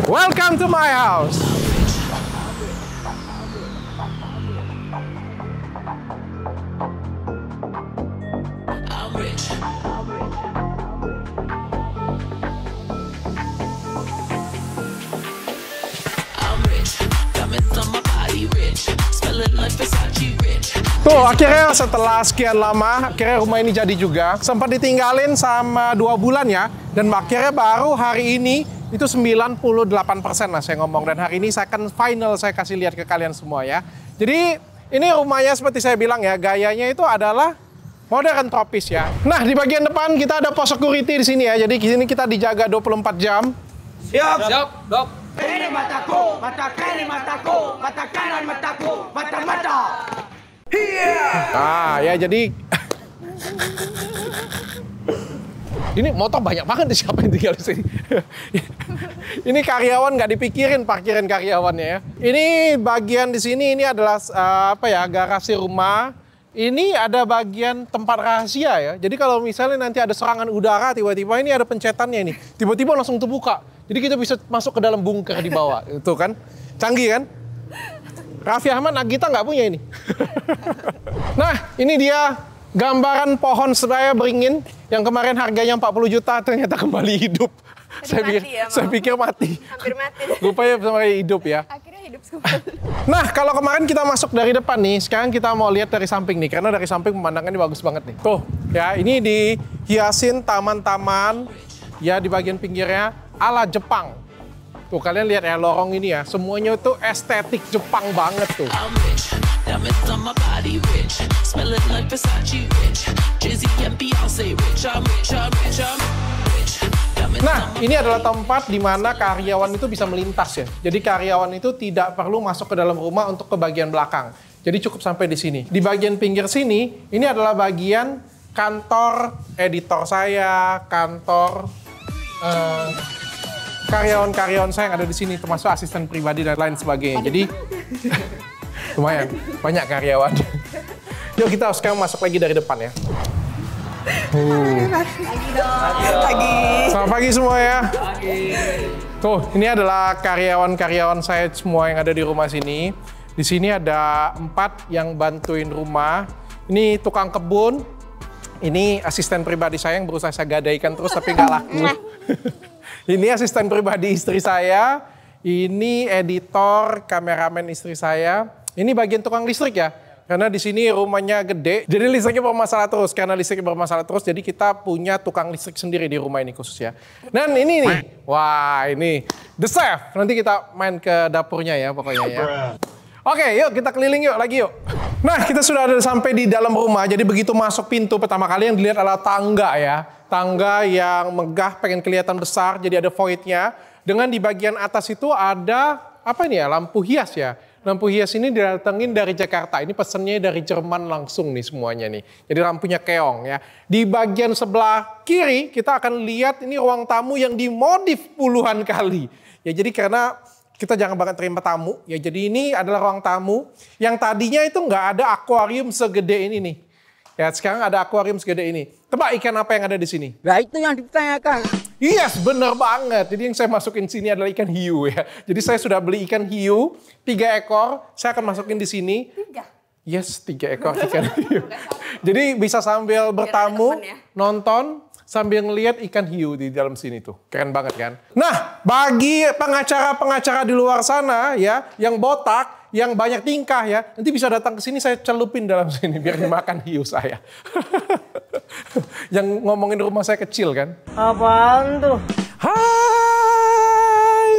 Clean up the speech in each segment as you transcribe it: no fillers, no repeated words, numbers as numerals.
Welcome to my house. Tuh, akhirnya setelah sekian lama, akhirnya rumah ini jadi juga. Sempat ditinggalin sama 2 bulan ya. Dan akhirnya baru hari ini, itu 98% lah saya ngomong. Dan hari ini saya akan final, saya kasih lihat ke kalian semua ya. Jadi, ini rumahnya seperti saya bilang ya, gayanya itu adalah modern tropis ya. Nah, di bagian depan kita ada pos security di sini ya. Jadi, di sini kita dijaga 24 jam. Siap. Siap, Dok. Ini mataku, mata kiri mataku, mata kanan mataku, mata-mata. Ah, ya jadi ini motor banyak banget siapa yang tinggal di sini. Ini karyawan nggak dipikirin parkiran karyawannya ya. Ini bagian di sini ini adalah garasi rumah. Ini ada bagian tempat rahasia ya. Jadi kalau misalnya nanti ada serangan udara tiba-tiba ini ada pencetannya ini. Tiba-tiba langsung terbuka. Jadi kita bisa masuk ke dalam bunker di bawah. Itu kan. Canggih kan? Raffi Ahmad Nagita nggak punya ini. Nah, ini dia gambaran pohon seraya beringin yang kemarin harganya 40 juta ternyata kembali hidup. Saya pikir mati. Hampir mati. Rupanya sampai hidup ya. Akhirnya hidup kembali. Nah, kalau kemarin kita masuk dari depan nih, sekarang kita mau lihat dari samping nih. Karena dari samping pemandangannya bagus banget nih. Tuh, ya ini dihiasin taman-taman ya di bagian pinggirnya ala Jepang. Tuh, kalian lihat ya lorong ini ya. Semuanya itu estetik Jepang banget tuh. Nah, ini adalah tempat di mana karyawan itu bisa melintas ya. Jadi karyawan itu tidak perlu masuk ke dalam rumah untuk ke bagian belakang. Jadi cukup sampai di sini. Di bagian pinggir sini, ini adalah bagian kantor editor saya, kantor karyawan-karyawan saya yang ada di sini, termasuk asisten pribadi dan lain sebagainya. Jadi lumayan banyak karyawan. Yuk kita sekarang masuk lagi dari depan ya. Pagi. Selamat pagi semua ya. Tuh, ini adalah karyawan-karyawan saya semua yang ada di rumah sini. Di sini ada 4 yang bantuin rumah. Ini tukang kebun. Ini asisten pribadi saya yang berusaha saya gadaikan terus tapi nggak laku. Ini asisten pribadi istri saya. Ini editor, kameramen istri saya. Ini bagian tukang listrik ya. Karena di sini rumahnya gede, jadi listriknya bermasalah terus. Karena listriknya bermasalah terus, jadi kita punya tukang listrik sendiri di rumah ini khusus ya. Dan ini nih, wah ini The Chef. Nanti kita main ke dapurnya ya pokoknya ya. Oke, yuk kita keliling yuk lagi yuk. Nah, kita sudah ada sampai di dalam rumah. Jadi begitu masuk pintu pertama kali yang dilihat adalah tangga ya. Tangga yang megah, pengen kelihatan besar. Jadi ada voidnya. Dengan di bagian atas itu ada apa ini ya? Lampu hias ya. Lampu hias ini didatengin dari Jakarta. Ini pesennya dari Jerman langsung nih semuanya nih. Jadi lampunya keong ya. Di bagian sebelah kiri kita akan lihat ini ruang tamu yang dimodif puluhan kali. Ya jadi karena kita jarang banget terima tamu. Ya jadi ini adalah ruang tamu yang tadinya itu nggak ada akuarium segede ini nih. Ya sekarang ada akuarium segede ini. Tebak ikan apa yang ada di sini? Nah itu yang ditanyakan. Yes, bener banget. Jadi yang saya masukin sini adalah ikan hiu ya. Jadi saya sudah beli ikan hiu 3 ekor. Saya akan masukin di sini. 3? Yes, 3 ekor ikan hiu. Jadi bisa sambil bertamu, nonton, sambil ngelihat ikan hiu di dalam sini tuh. Keren banget kan? Nah, bagi pengacara-pengacara di luar sana ya, yang botak, yang banyak tingkah ya, nanti bisa datang ke sini saya celupin dalam sini biar dimakan hiu saya. Yang ngomongin rumah saya kecil kan? Apaan tuh? Hai.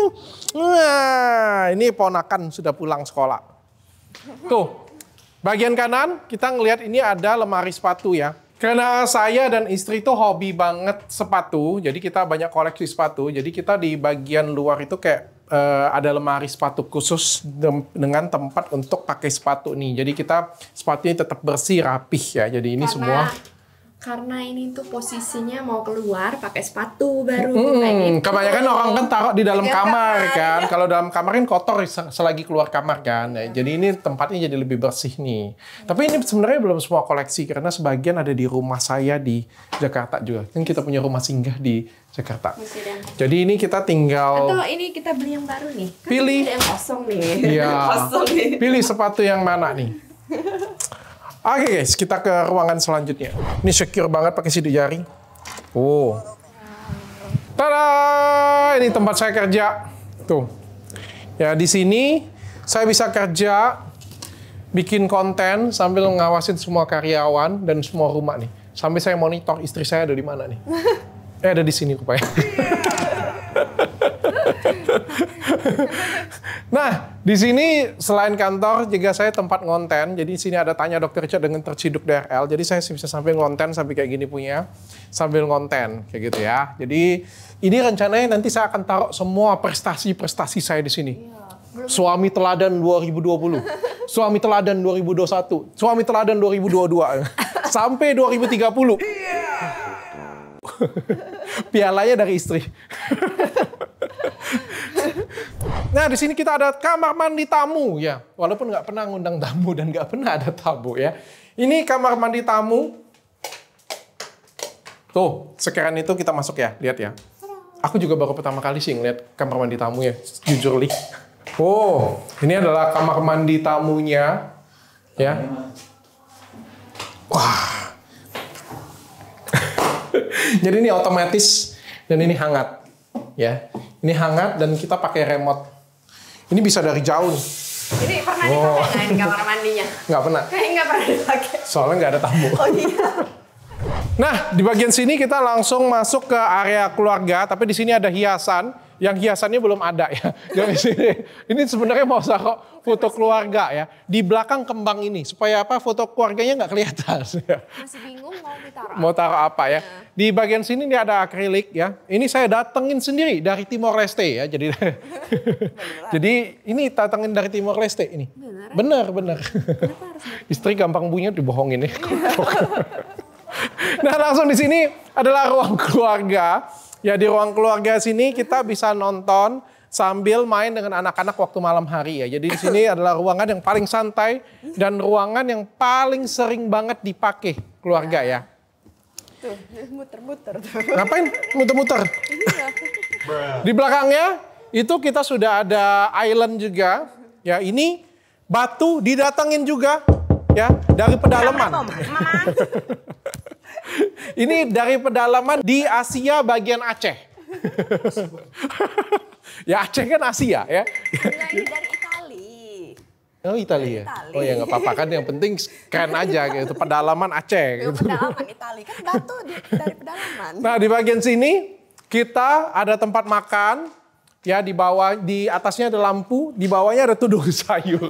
Nah, ini ponakan sudah pulang sekolah. Tuh, bagian kanan kita ngelihat ini ada lemari sepatu ya. Karena saya dan istri itu hobi banget sepatu, jadi kita banyak koleksi sepatu. Jadi kita di bagian luar itu kayak ada lemari sepatu khusus dengan tempat untuk pakai sepatu nih. Jadi kita sepatunya tetap bersih, rapih ya. Jadi ini semua Karena ini tuh posisinya mau keluar pakai sepatu baru kayak gitu. Kebanyakan orang kan taruh di dalam Pakai kamar kan. ya. Kalau dalam kamar kan kotor selagi keluar kamar kan. Ya, jadi ini tempatnya jadi lebih bersih nih. Tapi ini sebenarnya belum semua koleksi karena sebagian ada di rumah saya di Jakarta juga. Kan kita punya rumah singgah di Jakarta. Jadi ini kita tinggal Atau ini kita beli yang baru nih. Kan pilih. ada yang kosong nih. Iya. Kosong nih. Pilih sepatu yang mana nih. Oke guys, kita ke ruangan selanjutnya. Ini secure banget pakai sidik jari. Oh. Tada! Ini tempat saya kerja. Tuh. Ya, di sini saya bisa kerja, bikin konten sambil ngawasin semua karyawan dan semua rumah nih. Sampai saya monitor istri saya ada di mana nih. Ada di sini rupanya. Nah, di sini selain kantor juga saya tempat ngonten. Jadi di sini ada Tanya Dokter Richard dengan Terciduk DRL. Jadi saya bisa sambil ngonten sampai kayak gini punya, sambil ngonten kayak gitu ya. Jadi ini rencananya nanti saya akan taruh semua prestasi-prestasi saya di sini. Suami teladan 2020, suami teladan 2021, suami teladan 2022, sampai 2030. Pialanya dari istri. Nah, di sini kita ada kamar mandi tamu ya. Walaupun nggak pernah ngundang tamu dan nggak pernah ada tamu ya. Ini kamar mandi tamu. Tuh, sekarang itu kita masuk ya. Lihat ya. Aku juga baru pertama kali sih ngeliat kamar mandi tamu ya. Jujur li. Oh, ini adalah kamar mandi tamunya ya. Wah. Jadi ini otomatis dan ini hangat ya. Ini hangat dan kita pakai remote. Ini bisa dari jauh. Ini pernah dipakai nggak ini kamar mandinya? Nggak pernah. Kayaknya nggak pernah dipakai. Soalnya nggak ada tamu. Oh iya. Nah, di bagian sini kita langsung masuk ke area keluarga. Tapi di sini ada hiasan. Yang hiasannya belum ada ya. Jadi ini sebenarnya mau taruh foto keluarga ya. Di belakang kembang ini. Supaya apa? Foto keluarganya nggak kelihatan. Masih bingung mau ditaruh. Mau taruh apa ya? Di bagian sini ini ada akrilik ya. Ini saya datengin sendiri dari Timor Leste ya. Jadi jadi ini datengin dari Timor Leste ini. Benar. Istri gampang bunyi dibohongin ya. Nah, langsung di sini adalah ruang keluarga. Ya, di ruang keluarga sini kita bisa nonton sambil main dengan anak-anak waktu malam hari ya. Jadi di sini adalah ruangan yang paling santai dan ruangan yang paling sering banget dipakai keluarga ya. Tuh, muter-muter. Ngapain muter-muter? Di belakangnya itu kita sudah ada island juga. Ya, ini batu didatangin juga ya dari pedalaman. Ini dari pedalaman di Asia bagian Aceh. Ya Aceh kan Asia ya. Ini dari Itali. Oh Italia. Oh ya nggak apa-apa kan yang penting keren aja gitu. Pedalaman Aceh. Gitu. Pedalaman Itali kan batu dari pedalaman. Nah di bagian sini kita ada tempat makan. Ya di bawah, di atasnya ada lampu, di bawahnya ada tudung sayur.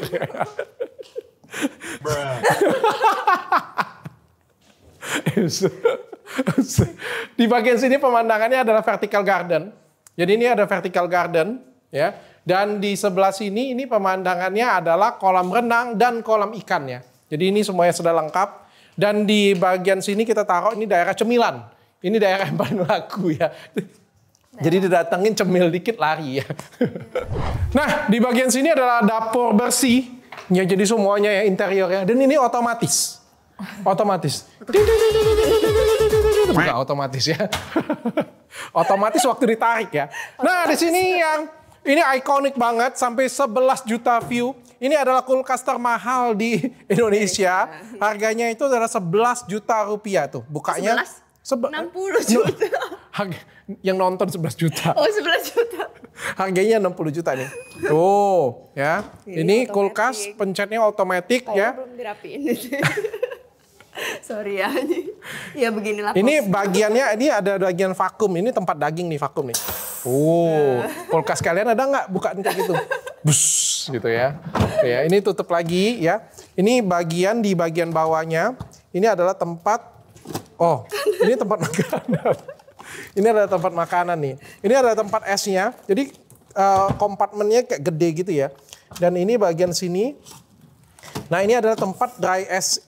Di bagian sini pemandangannya adalah vertical garden. Jadi ini ada vertical garden ya. Dan di sebelah sini ini pemandangannya adalah kolam renang dan kolam ikan ya. Jadi ini semuanya sudah lengkap. Dan di bagian sini kita taruh ini daerah cemilan. Ini daerah yang paling laku ya. Jadi didatengin cemil dikit lari ya. Nah di bagian sini adalah dapur bersih. Ya jadi semuanya ya interiornya. Dan ini otomatis. Otomatis. Bukan otomatis ya. Otomatis waktu ditarik ya. Nah di sini yang ini ikonik banget sampai 11 juta view. Ini adalah kulkas termahal di Indonesia. Harganya itu adalah 11 juta rupiah tuh. Bukanya 60 juta. Yang nonton 11 juta. Oh 11 juta. Harganya 60 juta nih. Tuh ya. Ini kulkas pencetnya otomatis ya. Belum dirapiin. Sorry ya. Ya beginilah. Ini bagiannya, ini ada bagian vakum. Ini tempat daging nih, vakum nih. Oh, kulkas kalian ada nggak bukaan kayak gitu? Bus, gitu ya. Ya, ini tutup lagi ya. Ini bagian di bagian bawahnya. Ini adalah tempat, oh, ini tempat makanan. Ini adalah tempat makanan nih. Ini adalah tempat esnya. Jadi kompartemennya kayak gede gitu ya. Dan ini bagian sini. Nah ini adalah tempat dry es,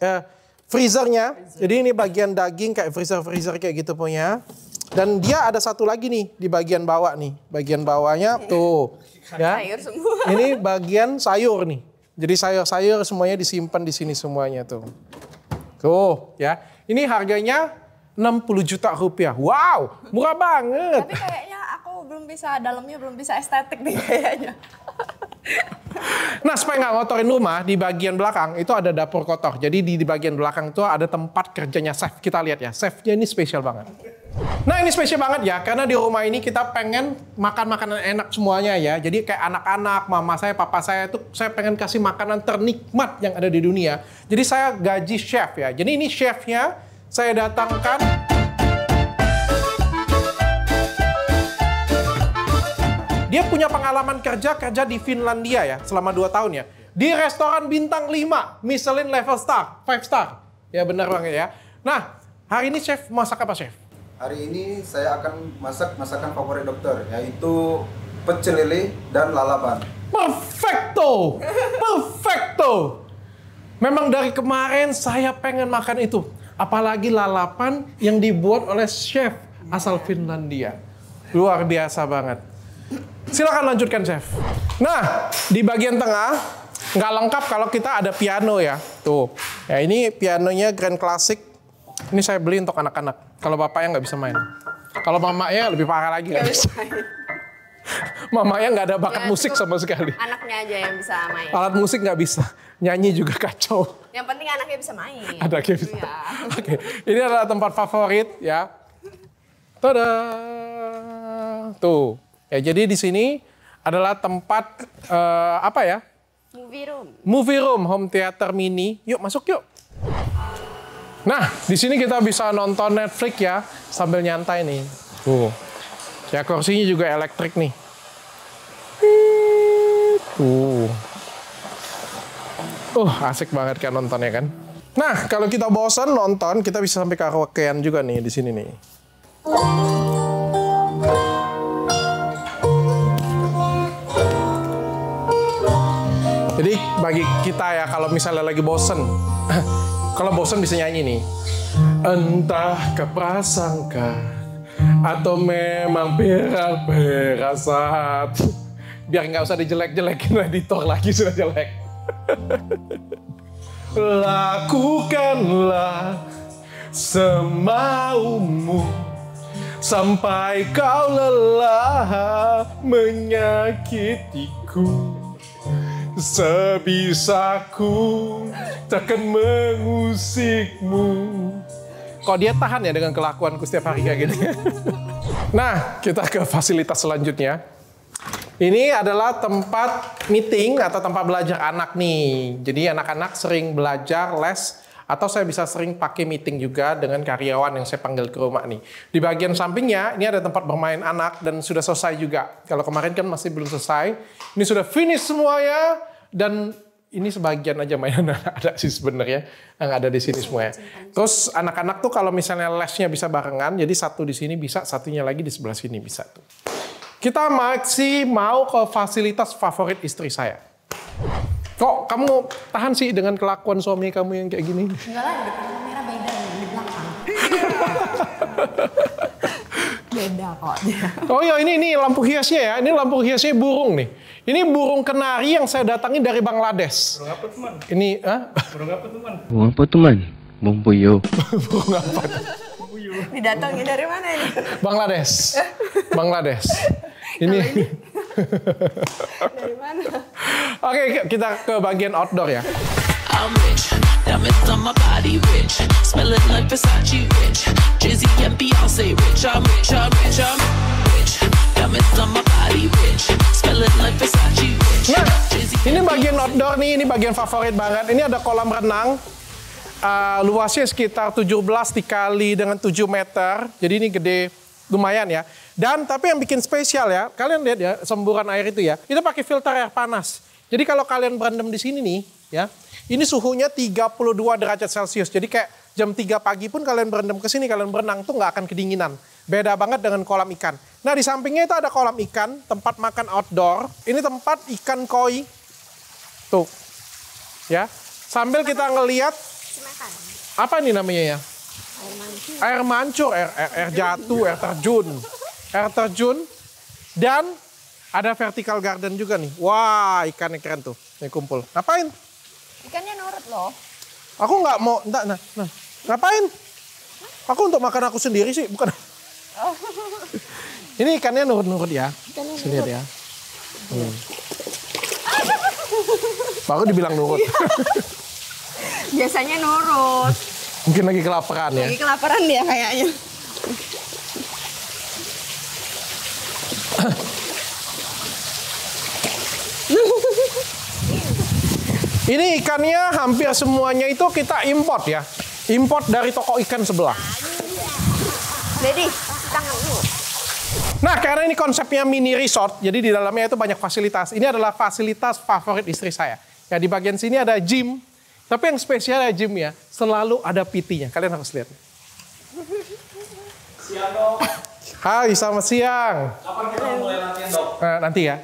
freezernya. Jadi ini bagian daging kayak freezer kayak gitu punya. Dan dia ada satu lagi nih di bagian bawah nih. Bagian bawahnya tuh. Ya. Sayur semua. Ini bagian sayur nih. Jadi sayur-sayur semuanya disimpan di sini semuanya tuh. Tuh ya. Ini harganya 60 juta rupiah. Wow, murah banget. Tapi kayaknya aku dalamnya belum bisa estetik nih kayaknya. Nah, supaya nggak ngotorin rumah, di bagian belakang itu ada dapur kotor. Jadi di bagian belakang itu ada tempat kerjanya chef. Kita lihat ya, chefnya ini spesial banget. Nah, ini spesial banget ya, karena di rumah ini kita pengen makan makanan enak semuanya ya. Jadi kayak anak-anak, mama saya, papa saya tuh saya pengen kasih makanan ternikmat yang ada di dunia. Jadi saya gaji chef ya. Jadi ini chefnya saya datangkan. Dia punya pengalaman kerja di Finlandia ya, selama 2 tahun ya. Di restoran bintang 5, Michelin level star, 5 star. Ya benar banget ya. Nah, hari ini chef masak apa chef? Hari ini saya akan masak masakan favorit dokter, yaitu pecel lele dan lalapan. Perfecto! Perfecto! Memang dari kemarin saya pengen makan itu. Apalagi lalapan yang dibuat oleh chef asal Finlandia. Luar biasa banget. Silakan lanjutkan, chef. Nah, di bagian tengah nggak lengkap kalau kita ada piano ya. Tuh, ya ini pianonya grand classic. Ini saya beli untuk anak-anak. Kalau bapaknya nggak bisa main. Kalau mamanya lebih parah lagi nggak bisa. Mamanya nggak ada bakat musik sama sekali. Anaknya aja yang bisa main. Alat musik nggak bisa. Nyanyi juga kacau. Yang penting anaknya bisa main. Ada yang bisa. Ya. Oke, ini adalah tempat favorit ya. Tada! Tuh. Ya, jadi di sini adalah tempat apa ya? Movie room. Movie room, home theater mini. Yuk masuk yuk. Nah, di sini kita bisa nonton Netflix ya sambil nyantai nih. Tuh. Ya kursinya juga elektrik nih. Tuh. Asik banget kan nontonnya kan. Nah, kalau kita bosan nonton, kita bisa sampai karaokean juga nih di sini nih. Jadi bagi kita ya kalau misalnya lagi bosen, kalau bosen bisa nyanyi nih. Entah keprasangka atau memang berasat. Biar nggak usah dijelek-jelekin editor lagi sudah jelek. Lakukanlah semaumu sampai kau lelah menyakitiku. Sebisaku takkan mengusikmu. Kok dia tahan ya dengan kelakuanku setiap hari kayak gini. Nah, kita ke fasilitas selanjutnya. Ini adalah tempat meeting atau tempat belajar anak nih. Jadi anak-anak sering belajar les atau saya bisa sering pakai meeting juga dengan karyawan yang saya panggil ke rumah nih. Di bagian sampingnya ini ada tempat bermain anak dan sudah selesai juga. Kalau kemarin kan masih belum selesai. Ini sudah finish semuanya dan ini sebagian aja mainan ada sih sebenarnya yang ada di sini semuanya. Terus anak-anak tuh kalau misalnya lesnya bisa barengan, jadi satu di sini bisa, satunya lagi di sebelah sini bisa tuh. Kita masih mau ke fasilitas favorit istri saya. Kok kamu tahan sih dengan kelakuan suami kamu yang kayak gini? Enggak lah, di kamera beda di belakang. Beda kok. Oh iya, ini lampu hiasnya ya. Ini lampu hiasnya burung nih. Ini burung kenari yang saya datangi dari Bangladesh. Burung apa teman? Ini, Burung apa teman? Burung apa teman? Burung puyuh. burung apa? Didatangi dari mana ini? Bangladesh. Bangladesh. Ini. Dari mana? Oke, kita ke bagian outdoor ya. I'm rich, diamonds on my body rich, smelling like Versace rich, Jay-Z and Beyonce rich, I'm rich, I'm rich, I'm rich, diamonds on my body rich, smelling like Versace rich, Nah, Jay-Z ini bagian outdoor nih, ini bagian favorit banget. Ini ada kolam renang, luasnya sekitar 17 dikali dengan 7 meter, jadi ini gede, lumayan ya. Dan tapi yang bikin spesial ya, kalian lihat ya semburan air itu ya, itu pakai filter air panas. Jadi kalau kalian berendam di sini nih, ya, ini suhunya 32 derajat Celcius. Jadi kayak jam 3 pagi pun kalian berendam ke sini, kalian berenang tuh nggak akan kedinginan. Beda banget dengan kolam ikan. Nah di sampingnya itu ada kolam ikan, tempat makan outdoor. Ini tempat ikan koi. Tuh, ya. Sambil kita ngelihat, Apa ini namanya ya? Air mancur, air jatuh, air terjun. Air terjun dan ada vertical garden juga nih. Wah, ikannya keren tuh. Nih kumpul. Ngapain? Ikannya nurut loh. Aku nggak mau, nah. Ngapain? Aku untuk makan aku sendiri sih, bukan. Oh. Ini ikannya nurut-nurut ya. Ikannya Saya lihat ya. Baru dibilang nurut. Biasanya nurut. Mungkin lagi kelaparan ya. Lagi kelaparan dia kayaknya. Ini ikannya hampir semuanya itu kita import ya. Import dari toko ikan sebelah. Jadi, tangan dulu. Nah, karena ini konsepnya mini resort, jadi di dalamnya itu banyak fasilitas. Ini adalah fasilitas favorit istri saya. Ya, di bagian sini ada gym, tapi yang spesial ya gym ya, selalu ada PT-nya. Kalian harus lihat. Siang dok. Hai, selamat siang. Kapan kita mulai latihan dok? Nah, nanti ya.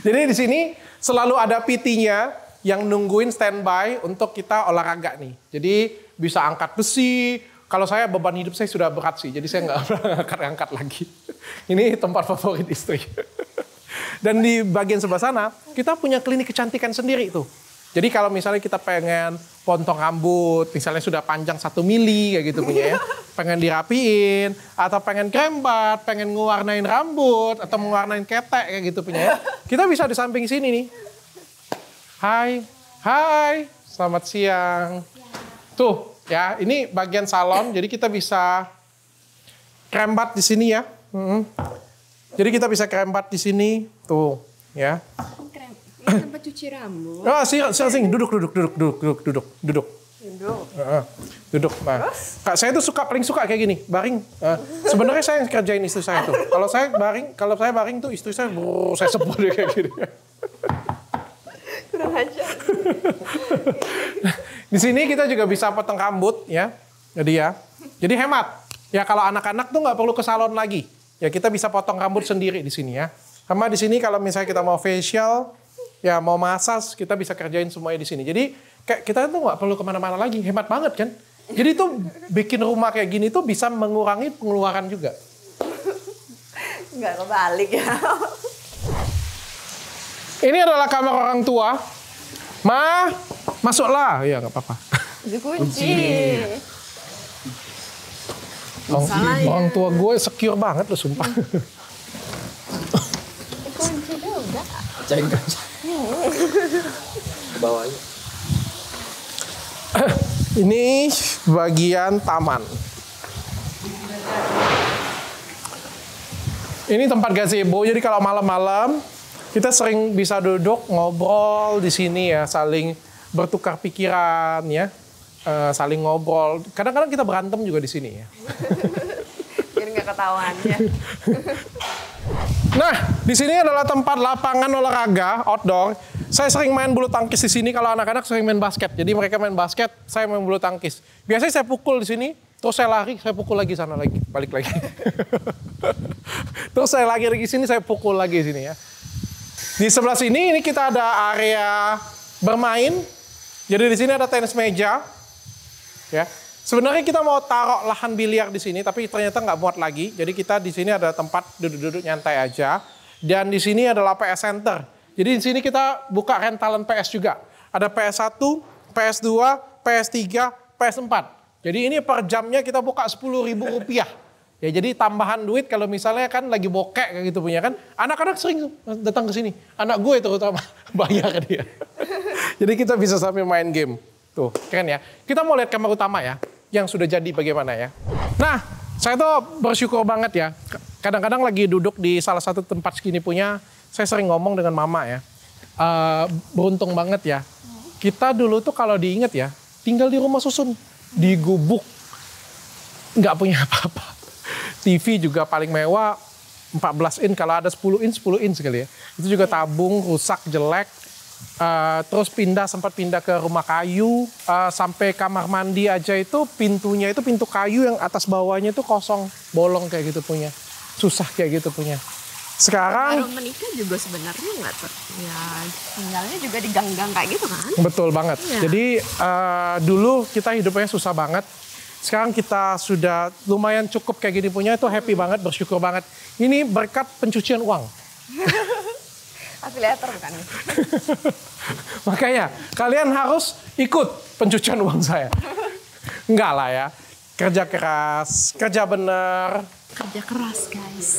Jadi di sini selalu ada PT-nya yang nungguin standby untuk kita olahraga nih. Jadi bisa angkat besi. Kalau saya beban hidup saya sudah berat sih, jadi saya nggak pernah angkat lagi. Ini tempat favorit istri. Dan di bagian sebelah sana kita punya klinik kecantikan sendiri tuh. Jadi kalau misalnya kita pengen potong rambut, misalnya sudah panjang 1 mili kayak gitu punya ya, pengen dirapiin, atau pengen krembat, pengen ngewarnain rambut, atau mewarnain ketek kayak gitu punya ya, kita bisa di samping sini nih. Hai, selamat siang. Tuh ya, ini bagian salon, jadi kita bisa krembat di sini ya. Jadi kita bisa krembat di sini, tuh ya. Ini tempat cuci rambut. Oh, sini, duduk. Duduk. Nah, Kak, saya tuh paling suka kayak gini, baring. Sebenarnya saya yang kerjain istri saya tuh. Kalau saya baring tuh istri saya, saya sebut dia kayak gini. Kurang aja. Di sini kita juga bisa potong rambut ya. Jadi hemat. Ya kalau anak-anak tuh nggak perlu ke salon lagi. Ya kita bisa potong rambut sendiri di sini ya. Sama di sini kalau misalnya kita mau facial, ya mau massage, kita bisa kerjain semuanya di sini. Jadi kayak kita tuh nggak perlu kemana-mana lagi, hemat banget kan. Jadi tuh bikin rumah kayak gini tuh bisa mengurangi pengeluaran juga. Nggak kebalik ya. Ini adalah kamar orang tua. Ma, masuklah. Ya nggak apa-apa. Dikunci. Orang tua gue secure banget loh sumpah. Dikunci juga. Cengkan. Bawahnya. Ini bagian taman. Ini tempat gazebo, jadi kalau malam-malam kita sering bisa duduk ngobrol di sini ya, saling bertukar pikiran ya, saling ngobrol. Kadang-kadang kita berantem juga di sini ya. Biar nggak ketahuan ya. Nah, di sini adalah tempat lapangan olahraga outdoor. Saya sering main bulu tangkis di sini. Kalau anak-anak sering main basket, jadi mereka main basket, saya main bulu tangkis. Biasanya saya pukul di sini, terus saya lari, saya pukul lagi sana lagi, balik lagi. Terus saya lagi sini, saya pukul lagi di sini ya. Di sebelah sini ini kita ada area bermain. Jadi di sini ada tenis meja. Ya. Sebenarnya kita mau taruh lahan biliar di sini, tapi ternyata nggak muat lagi. Jadi kita di sini ada tempat duduk-duduk nyantai aja. Dan di sini adalah PS Center. Jadi di sini kita buka rentalan PS juga. Ada PS1, PS2, PS3, PS4. Jadi ini per jamnya kita buka Rp10.000. Ya jadi tambahan duit kalau misalnya kan lagi bokek kayak gitu punya kan. Anak-anak sering datang ke sini. Anak gue terutama bayar dia. Jadi kita bisa sambil main game. Tuh, keren ya. Kita mau lihat kamar utama ya, yang sudah jadi bagaimana ya. Nah, saya tuh bersyukur banget ya. Kadang-kadang lagi duduk di salah satu tempat segini punya, saya sering ngomong dengan mama ya. Beruntung banget ya. Kita dulu tuh kalau diinget ya, tinggal di rumah susun, di gubuk, nggak punya apa-apa. TV juga paling mewah, 14 in, kalau ada 10 in sekali ya. Itu juga tabung, rusak, jelek. Terus sempat pindah ke rumah kayu, sampai kamar mandi aja itu pintunya itu pintu kayu yang atas bawahnya itu kosong, bolong kayak gitu punya. Susah kayak gitu punya. Sekarang Baru menikah juga sebenarnya nggak ya tinggalnya juga di gang-gang kayak gitu kan? betul banget. Iya. Jadi dulu kita hidupnya susah banget. Sekarang kita sudah lumayan cukup kayak gini punya itu happy banget, bersyukur banget. Ini berkat pencucian uang. Afiliator bukan? Makanya kalian harus ikut pencucian uang saya. Enggak lah ya. Kerja keras, kerja bener. Kerja keras guys.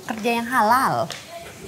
Kerja yang halal.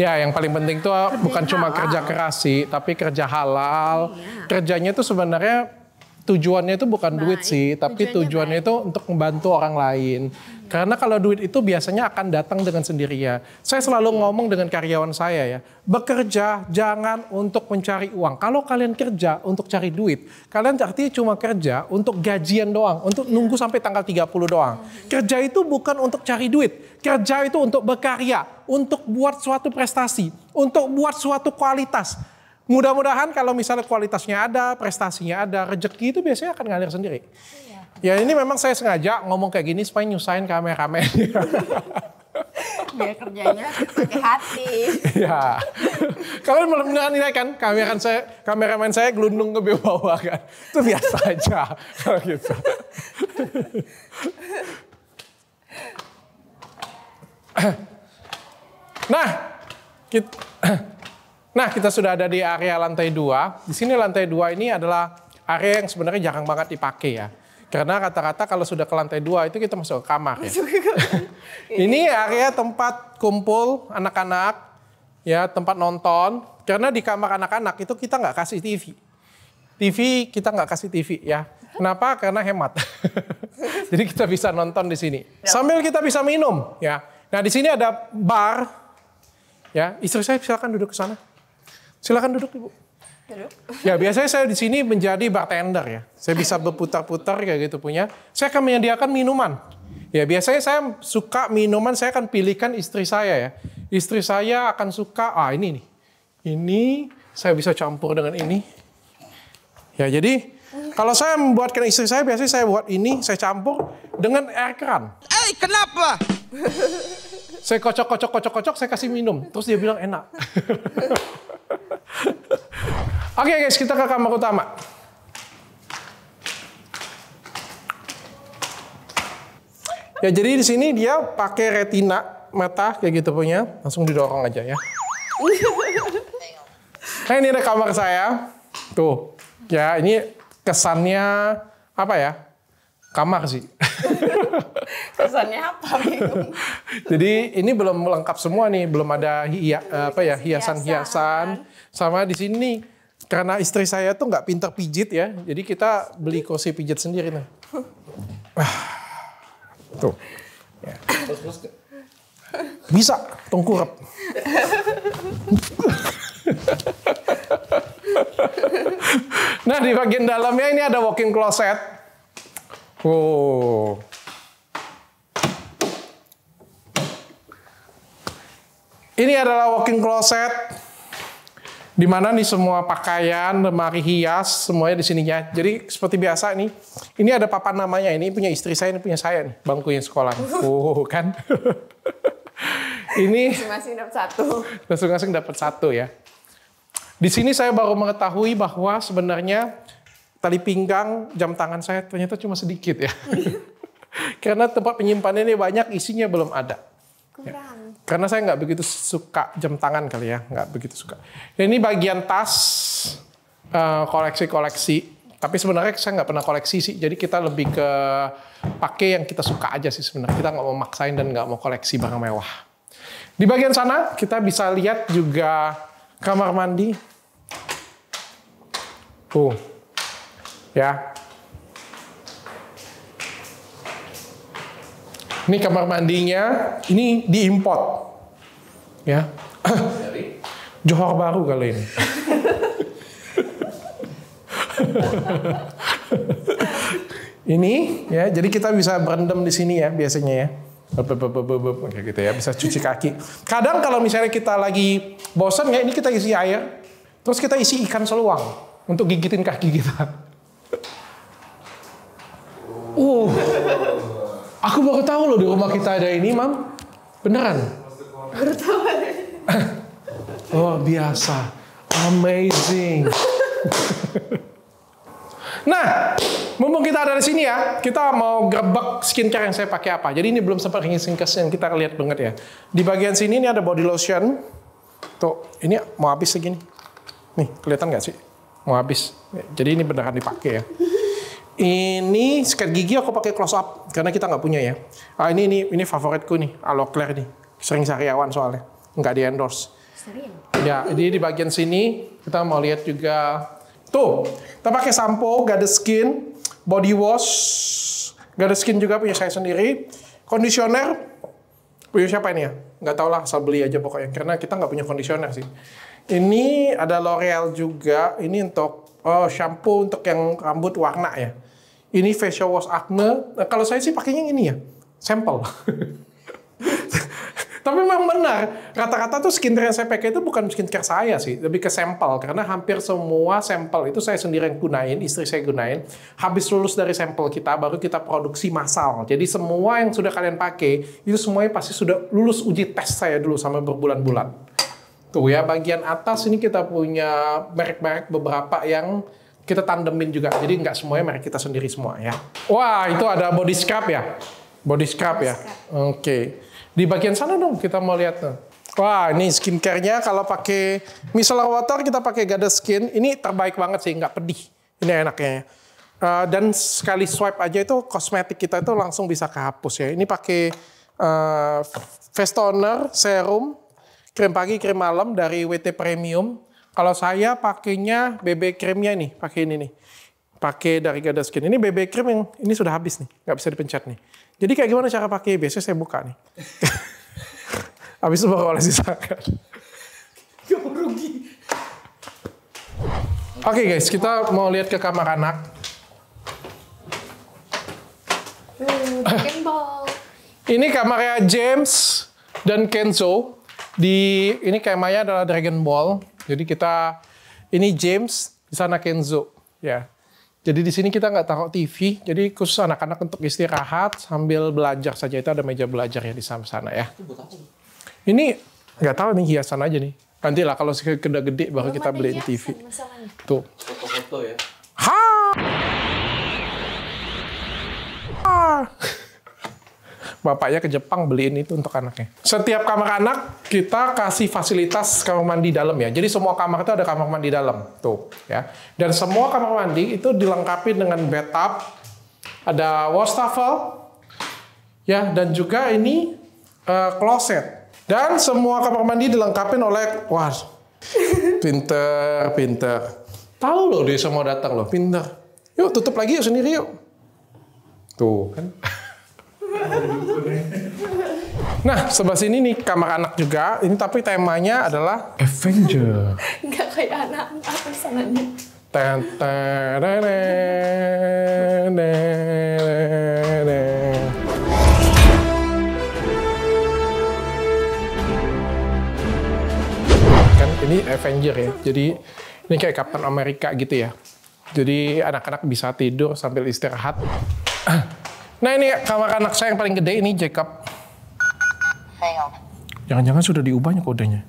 Ya, yang paling penting tuh bukan cuma halal. kerja keras sih, tapi kerja halal. Iya. Kerjanya itu sebenarnya tujuannya itu bukan duit Baik. sih, tapi tujuannya itu untuk membantu orang lain. Karena kalau duit itu biasanya akan datang dengan sendirinya. Saya selalu ngomong dengan karyawan saya ya, bekerja jangan untuk mencari uang. Kalau kalian kerja untuk cari duit, kalian artinya cuma kerja untuk gajian doang, untuk nunggu sampai tanggal 30 doang. Kerja itu bukan untuk cari duit, kerja itu untuk berkarya, untuk buat suatu prestasi, untuk buat suatu kualitas. Mudah-mudahan kalau misalnya kualitasnya ada, prestasinya ada, rezeki itu biasanya akan ngalir sendiri. Ya ini memang saya sengaja ngomong kayak gini supaya nyusahin kameramen. Biar kerjanya pakai hati. Ya, kalian belum nilai kan kameramen saya gelundung ke bawah kan, itu biasa aja kalau gitu. Nah, kita sudah ada di area lantai 2. Di sini lantai 2 ini adalah area yang sebenarnya jarang banget dipakai ya. Karena rata-rata kalau sudah ke lantai 2 itu kita masuk ke kamar ya. Ini area tempat kumpul anak-anak, ya tempat nonton. Karena di kamar anak-anak itu kita nggak kasih TV. Kita nggak kasih TV ya. Kenapa? Karena hemat. Jadi kita bisa nonton di sini. Sambil kita bisa minum ya. Nah di sini ada bar. Ya, istri saya silakan duduk ke sana. Silakan duduk Ibu. Ya biasanya saya di sini menjadi bartender ya. Saya bisa berputar-putar kayak gitu punya. Saya akan menyediakan minuman. Ya biasanya saya suka minuman, saya akan pilihkan istri saya ya. Istri saya akan suka, ini nih. Ini saya bisa campur dengan ini. Ya jadi kalau saya membuatkan istri saya, biasanya saya buat ini, saya campur dengan air keran. Kenapa? Saya kocok, saya kasih minum. Terus dia bilang enak. Oke guys, kita ke kamar utama. Ya jadi di sini dia pakai retina mata kayak gitu punya, langsung didorong aja ya. Nah ini ada kamar saya. Tuh, ya ini kesannya apa ya? Kamar sih. Kesannya apa? Jadi ini belum lengkap semua nih, belum ada hiasan-hiasan. Sama di sini karena istri saya tuh nggak pintar pijit ya, jadi kita beli kursi pijit sendiri nih. Tuh. Ya. Bisa, tengkurap. Nah di bagian dalamnya ini ada walk-in closet. Oh. Ini adalah walk-in closet. Di mana nih semua pakaian, lemari hias, semuanya di sininya. Jadi seperti biasa nih, ini ada papan namanya. Ini punya istri saya, ini punya saya nih, bangku yang sekolah. Oh kan? Ini Masing-masing dapat satu. masing-masing dapat satu ya. Di sini saya baru mengetahui bahwa sebenarnya tali pinggang, jam tangan saya ternyata cuma sedikit ya. Karena tempat penyimpanannya ini banyak, isinya belum ada. Kurang. Karena saya nggak begitu suka jam tangan kali ya, nggak begitu suka. Dan ini bagian tas, koleksi-koleksi. Tapi sebenarnya saya nggak pernah koleksi sih, jadi kita lebih ke pakai yang kita suka aja sih sebenarnya. Kita nggak mau maksain dan nggak mau koleksi barang mewah. Di bagian sana kita bisa lihat juga kamar mandi. Tuh, ya. Ini kamar mandinya, ini diimport, ya. Johor Baru kali ini. Ini, ya, jadi kita bisa berendam di sini ya biasanya ya, kayak gitu ya, bisa cuci kaki. Kadang kalau misalnya kita lagi bosan ya, ini kita isi air, terus kita isi ikan seluang untuk gigitin kaki kita. Aku baru tahu loh di rumah kita ada ini, Mam. Beneran? Oh biasa, amazing. Nah, mumpung kita ada di sini ya, kita mau grebek skincare yang saya pakai apa. Jadi ini belum sempat skincare yang kita lihat banget ya. Di bagian sini ini ada body lotion. Tuh, ini mau habis segini. Nih, kelihatan nggak sih? Mau habis. Jadi ini beneran dipakai ya. Ini sikat gigi aku pakai close up karena kita nggak punya ya. Ini favoritku nih, Aloe Claire nih. Sering sariawan soalnya, nggak di endorse. Ya, jadi di bagian sini kita mau lihat juga. Tuh, kita pakai sampo, Gade Skin, body wash, Gade Skin juga punya saya sendiri. Conditioner, punya siapa ini ya? Nggak tahu lah, asal beli aja pokoknya. Karena kita nggak punya conditioner sih. Ini ada L'Oreal juga, ini untuk shampoo untuk yang rambut warna ya. Ini facial wash acne. Nah, kalau saya sih pakainya yang ini ya, sampel. Tapi memang benar, rata-rata tuh skincare yang saya pakai itu bukan skincare saya sih, lebih ke sampel. Karena hampir semua sampel itu saya sendiri yang gunain, istri saya gunain. Habis lulus dari sampel kita, baru kita produksi massal. Jadi semua yang sudah kalian pakai, itu semuanya pasti sudah lulus uji tes saya dulu sama berbulan-bulan. Tuh ya, bagian atas ini kita punya merek-merek beberapa yang kita tandemin juga. Jadi nggak semuanya merek kita sendiri semua ya. Wah, itu ada body scrub ya? Body scrub ya? Oke. Di bagian sana dong kita mau lihat tuh. Wah, ini skincare-nya kalau pakai micellar water kita pakai Gade Skin. Ini terbaik banget sih, nggak pedih. Ini enaknya. Dan sekali swipe aja itu kosmetik kita itu langsung bisa kehapus ya. Ini pakai face toner, serum, krim pagi, krim malam dari WT Premium. Kalau saya pakainya BB creamnya nih, pakai ini nih. Pakai dari Gade Skin. Ini BB cream yang ini sudah habis nih, nggak bisa dipencet nih. Jadi kayak gimana cara pakai? Biasanya saya buka nih. Habis itu baru oleh sisakan. Oke guys, kita mau lihat ke kamar anak. Ini kamarnya James dan Kenzo. Ini kemahnya adalah Dragon Ball. Jadi ini James, di sana Kenzo. Ya. Jadi di sini kita nggak taruh TV, jadi khusus anak-anak untuk istirahat sambil belajar saja. Itu ada meja belajar ya di sana ya. Ini nggak tahu nih, hiasan aja nih. Nanti lah kalau sudah gede baru kita beliin TV. Tuh. Foto-foto ya. Bapaknya ke Jepang beliin itu untuk anaknya. Setiap kamar anak kita kasih fasilitas kamar mandi dalam ya. Jadi semua kamar itu ada kamar mandi dalam. Tuh ya. Dan semua kamar mandi itu dilengkapi dengan bathtub, ada wastafel, ya, dan juga ini kloset. Dan semua kamar mandi dilengkapi oleh, wah, pinter. Tahu loh dia semua datang loh, pinter. Yuk tutup lagi yuk sendiri yuk. Tuh kan. Nah, sebelah sini nih kamar anak juga. Ini tapi temanya adalah Avenger. Nggak kayak anak-anak pesanannya. Kan ini Avenger ya. Jadi ini kayak Captain America gitu ya. Jadi anak-anak bisa tidur sambil istirahat. Nah ini kamar anak saya yang paling gede, ini Jacob. Jangan-jangan sudah diubahnya kodenya.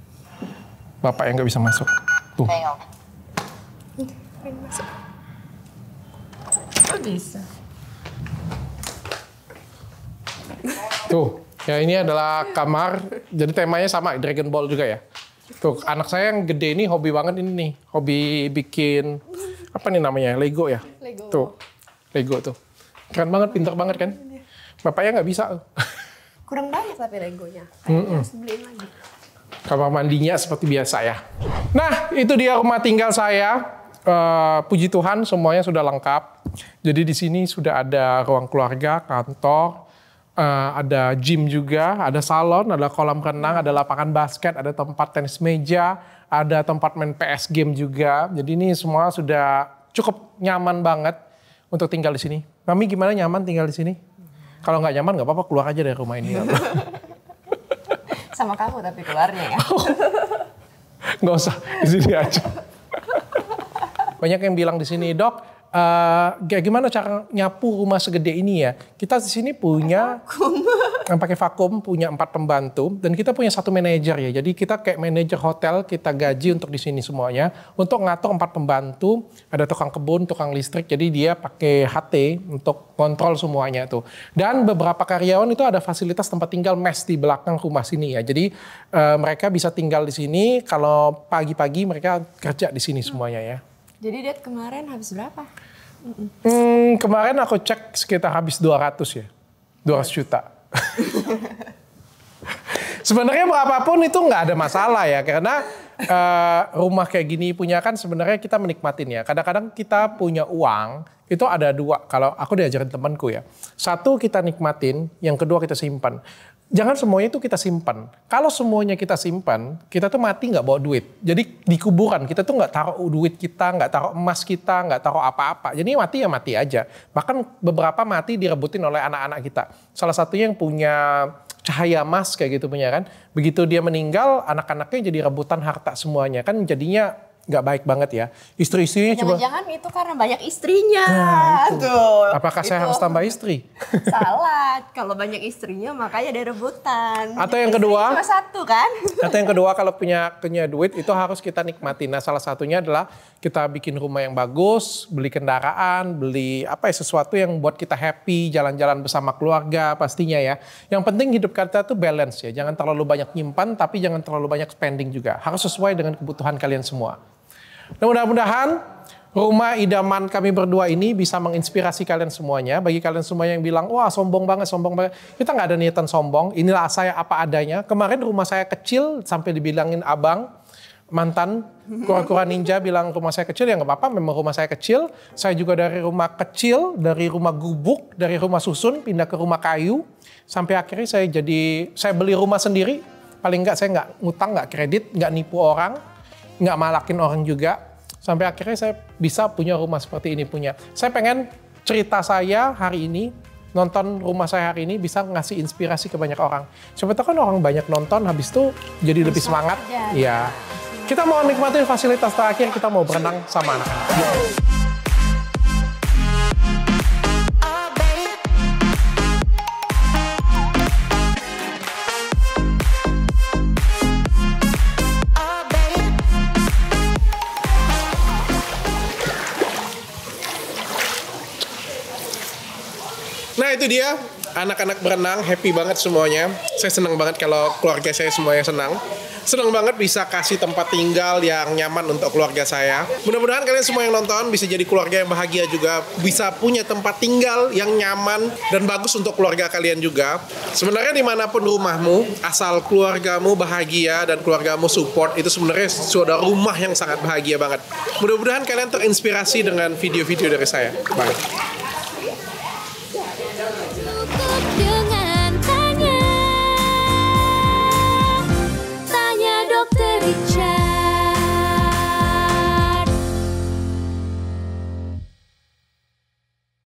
Bapak yang nggak bisa masuk. Tuh. Kok bisa? Tuh, ya ini adalah kamar. Jadi temanya sama, Dragon Ball juga ya. Tuh, anak saya yang gede ini hobi banget ini nih. Hobi bikin, apa nih namanya, Lego ya? Lego. Tuh, Lego tuh. Keren banget, pintar banget kan? Bapaknya nggak bisa. Kurang banyak tapi Legonya. Harus beliin lagi. Kamar mandinya seperti biasa ya. Nah, itu dia rumah tinggal saya. Puji Tuhan semuanya sudah lengkap. Jadi di sini sudah ada ruang keluarga, kantor, ada gym juga, ada salon, ada kolam renang, ada lapangan basket, ada tempat tenis meja, ada tempat main PS game juga. Jadi ini semua sudah cukup nyaman banget untuk tinggal di sini. Mami gimana, nyaman tinggal di sini? Kalau nggak nyaman nggak apa-apa, keluar aja dari rumah ini. Sama kamu tapi keluarnya ya. Nggak usah, di sini aja. Banyak yang bilang di sini, Dok, gimana cara nyapu rumah segede ini ya. Kita di sini punya yang pakai vakum, punya 4 pembantu dan kita punya 1 manajer ya. Jadi kita kayak manajer hotel, kita gaji untuk di sini semuanya untuk ngatur 4 pembantu, ada tukang kebun, tukang listrik. Jadi dia pakai HT untuk kontrol semuanya tuh. Dan beberapa karyawan itu ada fasilitas tempat tinggal mes di belakang rumah sini ya. Jadi mereka bisa tinggal di sini, kalau pagi-pagi mereka kerja di sini semuanya ya. Jadi Dad kemarin habis berapa? Kemarin aku cek sekitar habis 200 ya. 200 juta. Sebenarnya berapapun itu nggak ada masalah ya. Karena rumah kayak gini punya kan sebenarnya kita menikmatin ya. Kadang-kadang kita punya uang, itu ada 2. Kalau aku diajarin temanku ya. 1 kita nikmatin, yang kedua kita simpan. Jangan semuanya itu kita simpan. Kalau semuanya kita simpan, kita tuh mati nggak bawa duit. Jadi di kuburan kita tuh nggak taruh duit kita, nggak taruh emas kita, nggak taruh apa-apa. Jadi mati ya mati aja. Bahkan beberapa mati direbutin oleh anak-anak kita. Salah satunya yang punya cahaya emas kayak gitu punya kan. Begitu dia meninggal, anak-anaknya jadi rebutan harta semuanya. Kan jadinya nggak baik banget ya. Istri-istrinya coba. Jangan-jangan itu karena banyak istrinya. Tuh. Apakah saya harus tambah istri? Salah. Kalau banyak istrinya makanya ada rebutan. Atau yang kedua. Cuma 1 kan? Atau yang kedua kalau punya duit itu harus kita nikmati. Nah salah satunya adalah kita bikin rumah yang bagus, beli kendaraan, beli sesuatu yang buat kita happy, jalan-jalan bersama keluarga pastinya ya. Yang penting hidup kita tuh balance ya. Jangan terlalu banyak nyimpan tapi jangan terlalu banyak spending juga. Harus sesuai dengan kebutuhan kalian semua. Nah, mudah-mudahan rumah idaman kami berdua ini bisa menginspirasi kalian semuanya. Bagi kalian semua yang bilang, wah sombong banget. Kita nggak ada niatan sombong. Inilah saya apa adanya. Kemarin rumah saya kecil sampai dibilangin abang. Mantan kura-kura ninja bilang rumah saya kecil, ya nggak apa-apa, memang rumah saya kecil. Saya juga dari rumah kecil, dari rumah gubuk, dari rumah susun, pindah ke rumah kayu. Sampai akhirnya saya beli rumah sendiri. Paling nggak saya nggak ngutang, nggak kredit, nggak nipu orang. Nggak malakin orang juga, sampai akhirnya saya bisa punya rumah seperti ini punya. Saya pengen cerita saya hari ini, nonton rumah saya hari ini bisa ngasih inspirasi ke banyak orang. Siapa tahu kan orang banyak nonton, habis itu jadi lebih semangat. Ya, kita mau nikmatin fasilitas terakhir, kita mau berenang sama anak-anak. Nah itu dia, anak-anak berenang, happy banget semuanya. Saya senang banget kalau keluarga saya semuanya senang. Senang banget bisa kasih tempat tinggal yang nyaman untuk keluarga saya. Mudah-mudahan kalian semua yang nonton bisa jadi keluarga yang bahagia juga. Bisa punya tempat tinggal yang nyaman dan bagus untuk keluarga kalian juga. Sebenarnya dimanapun rumahmu, asal keluargamu bahagia dan keluargamu support, itu sebenarnya sudah rumah yang sangat bahagia banget. Mudah-mudahan kalian terinspirasi dengan video-video dari saya. Bye.